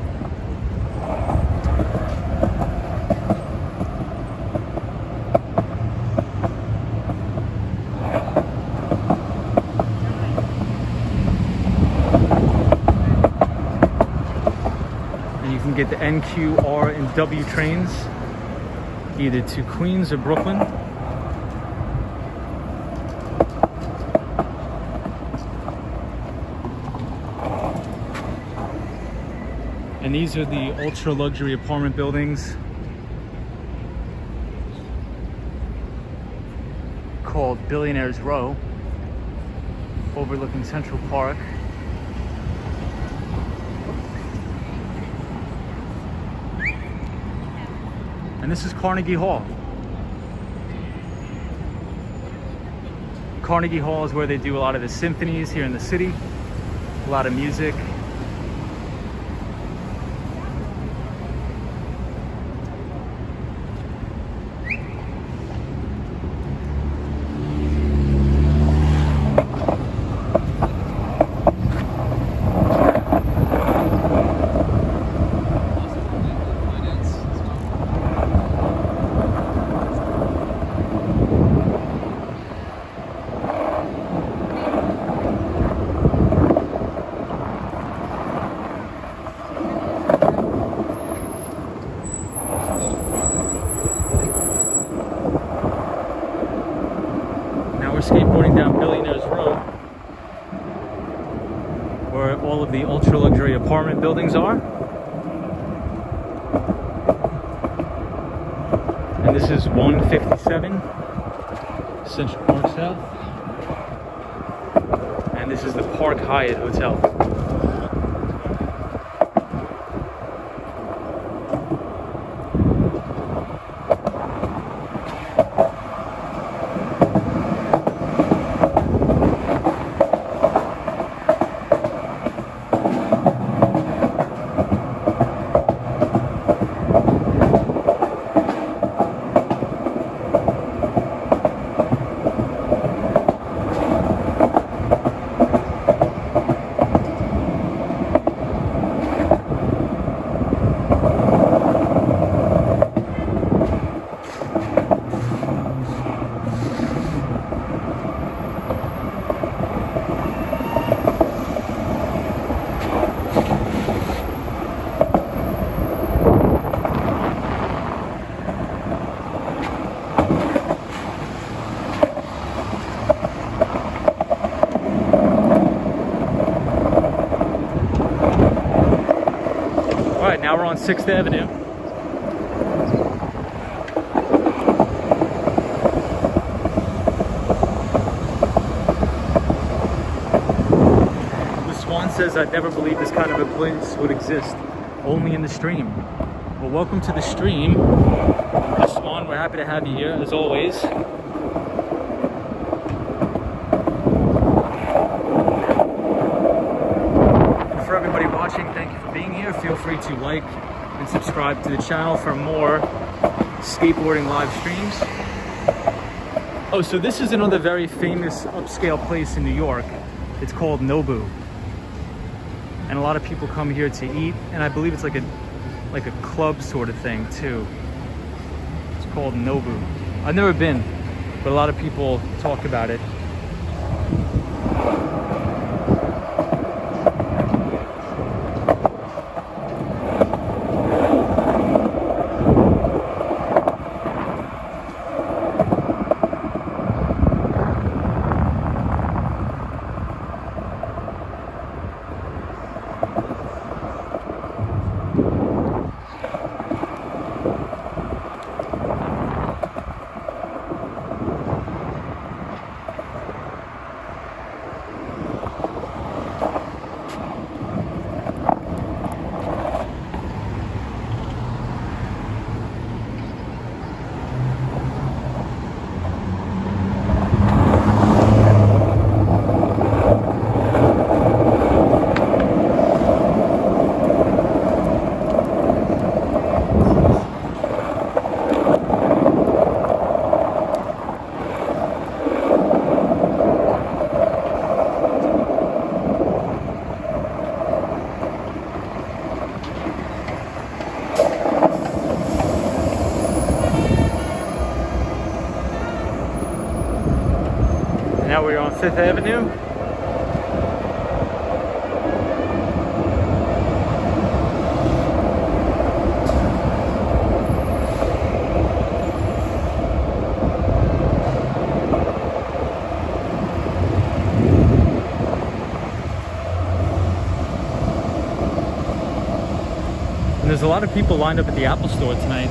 And you can get the NQ, R, and W trains either to Queens or Brooklyn. And these are the ultra luxury apartment buildings called Billionaires Row, overlooking Central Park. And this is Carnegie Hall. Carnegie Hall is where they do a lot of the symphonies here in the city, a lot of music. Skateboarding down Billionaires Row, where all of the ultra luxury apartment buildings are. And this is 157 Central Park South. And this is the Park Hyatt Hotel. Now we're on 6th Avenue. The Swan says, "I'd never believed this kind of a place would exist, only in the stream." Well, welcome to the stream. The Swan, we're happy to have you here, as always. For everybody watching, thank you for being here. Feel free to like and subscribe to the channel for more skateboarding live streams. Oh, so this is another very famous upscale place in New York. It's called Nobu. And a lot of people come here to eat, and I believe it's like a club sort of thing too. It's called Nobu. I've never been, but a lot of people talk about it. Fifth Avenue. And there's a lot of people lined up at the Apple Store tonight.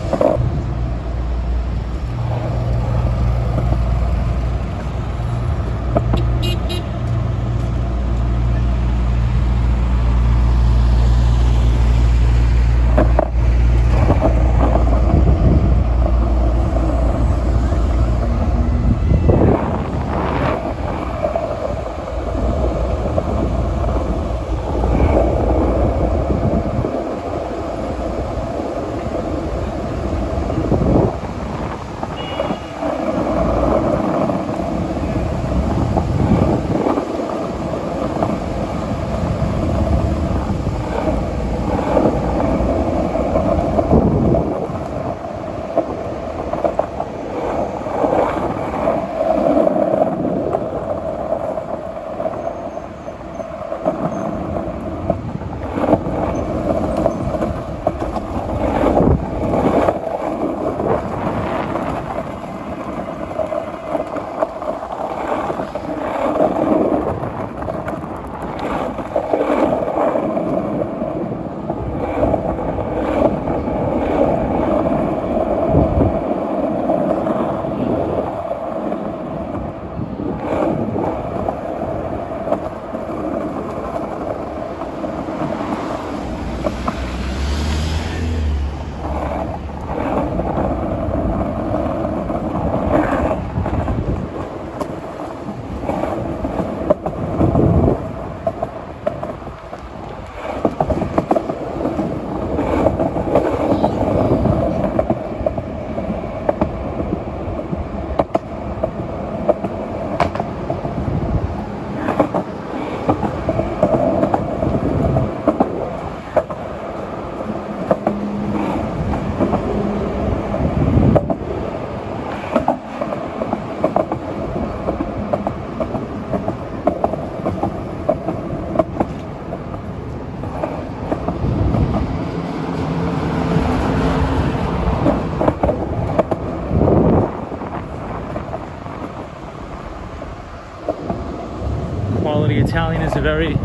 Quality Italian is a very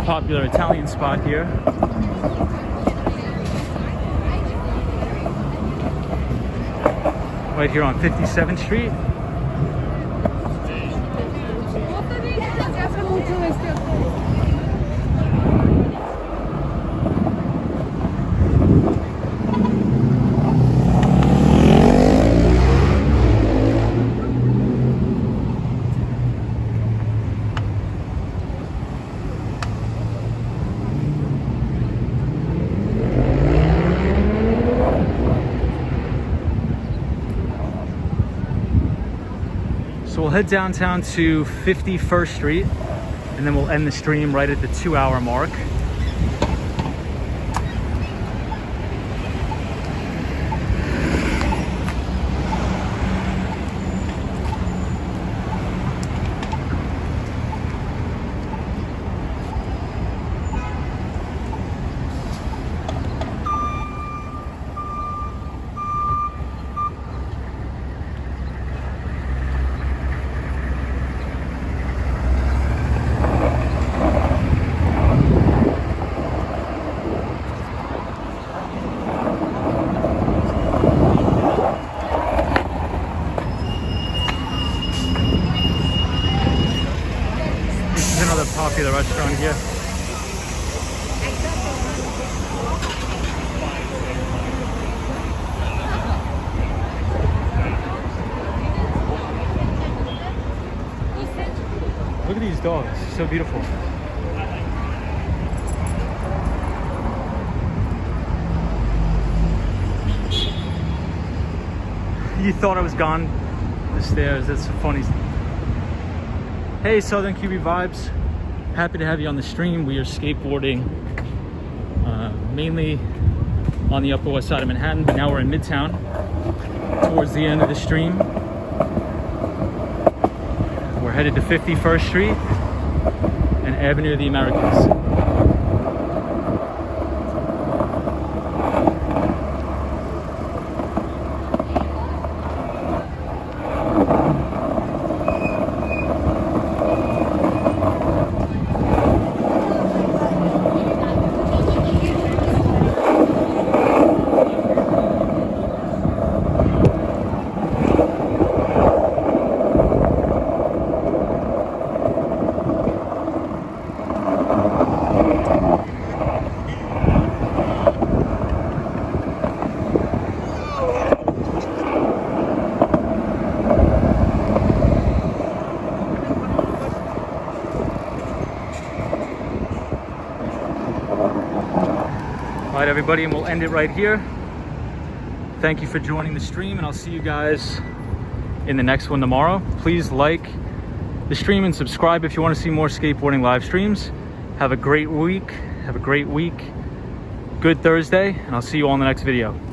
popular Italian spot here. Right here on 57th Street. So we'll head downtown to 51st Street, and then we'll end the stream right at the 2-hour mark. Popular restaurant here. Look at these dogs, so beautiful. You thought I was gone? The stairs, that's so funny. Hey, Southern QB Vibes. Happy to have you on the stream. We are skateboarding mainly on the Upper West Side of Manhattan, but now we're in Midtown towards the end of the stream. We're headed to 51st Street and Avenue of the Americas. All right, everybody, and we'll end it right here. Thank you for joining the stream, and I'll see you guys in the next one tomorrow. Please like the stream and subscribe if you want to see more skateboarding live streams. Have a great week. Have a great week. Good Thursday, and I'll see you all in the next video.